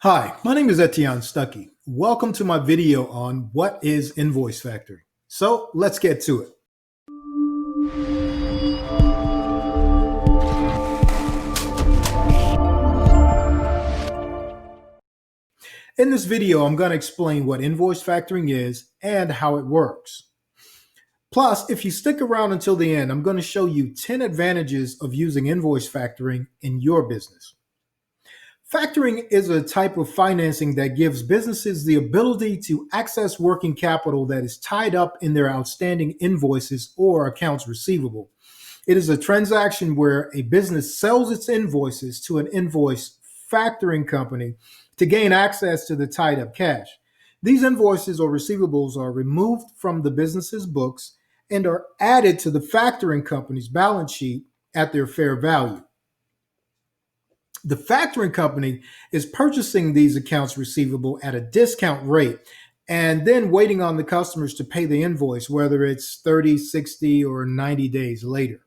Hi, my name is Etienne Stuckey. Welcome to my video on what is Invoice Factoring. So let's get to it. In this video, I'm going to explain what Invoice Factoring is and how it works. Plus, if you stick around until the end, I'm going to show you 10 advantages of using Invoice Factoring in your business. Factoring is a type of financing that gives businesses the ability to access working capital that is tied up in their outstanding invoices or accounts receivable. It is a transaction where a business sells its invoices to an invoice factoring company to gain access to the tied up cash. These invoices or receivables are removed from the business's books and are added to the factoring company's balance sheet at their fair value. The factoring company is purchasing these accounts receivable at a discount rate and then waiting on the customers to pay the invoice, whether it's 30, 60, or 90 days later.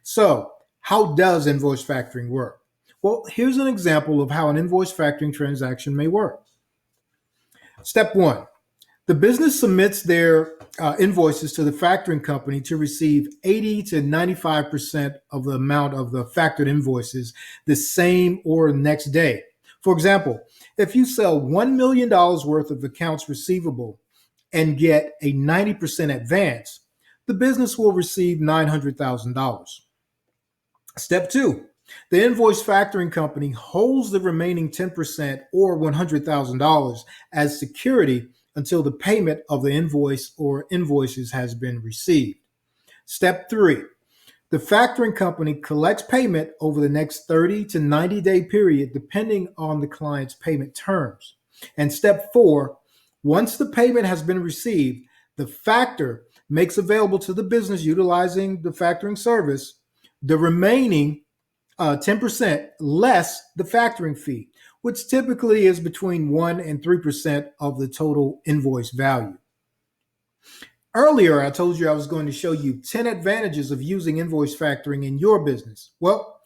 So, how does invoice factoring work? Well, here's an example of how an invoice factoring transaction may work. Step one, the business submits their invoices to the factoring company to receive 80 to 95% of the amount of the factored invoices the same or next day. For example, if you sell $1 million worth of accounts receivable and get a 90% advance, the business will receive $900,000. Step two, the invoice factoring company holds the remaining 10% or $100,000 as security until the payment of the invoice or invoices has been received. Step three, the factoring company collects payment over the next 30 to 90 day period, depending on the client's payment terms. And step four, once the payment has been received, the factor makes available to the business utilizing the factoring service the remaining 10% less the factoring fee, which typically is between 1 and 3% of the total invoice value. Earlier, I told you I was going to show you 10 advantages of using invoice factoring in your business. Well,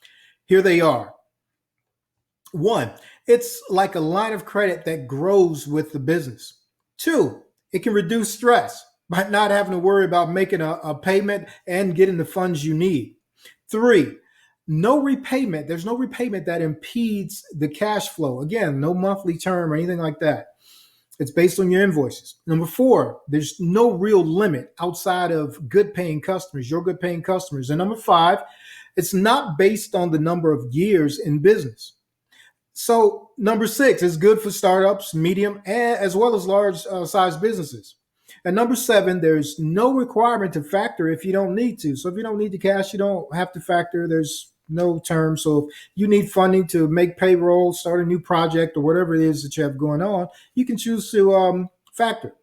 here they are. One, it's like a line of credit that grows with the business. Two, it can reduce stress by not having to worry about making a payment and getting the funds you need. Three, no repayment. There's no repayment that impedes the cash flow. Again, no monthly term or anything like that. It's based on your invoices. Number four, there's no real limit outside of good paying customers, your good paying customers. And number five, it's not based on the number of years in business. So number six is good for startups, medium, as well as large size businesses. And number seven, there's no requirement to factor if you don't need to. So if you don't need the cash, you don't have to factor. There's no term. So if you need funding to make payroll, start a new project, or whatever it is that you have going on, you can choose to factor.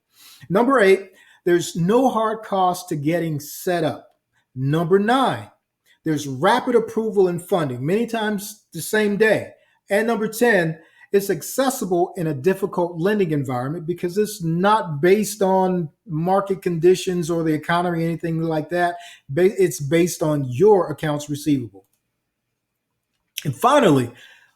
Number eight, there's no hard cost to getting set up. Number nine, there's rapid approval and funding, many times the same day. And number 10, it's accessible in a difficult lending environment because it's not based on market conditions or the economy, anything like that. It's based on your accounts receivable. And finally,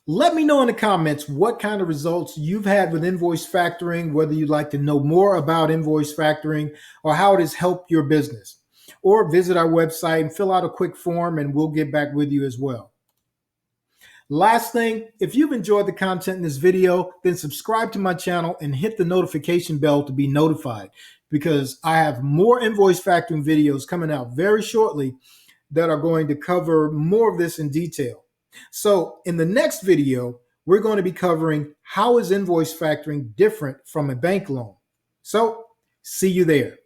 let me know in the comments what kind of results you've had with invoice factoring, whether you'd like to know more about invoice factoring or how it has helped your business. Or visit our website and fill out a quick form and we'll get back with you as well. Last thing, if you've enjoyed the content in this video, then subscribe to my channel and hit the notification bell to be notified because I have more invoice factoring videos coming out very shortly that are going to cover more of this in detail. So in the next video, we're going to be covering how is invoice factoring different from a bank loan. So see you there.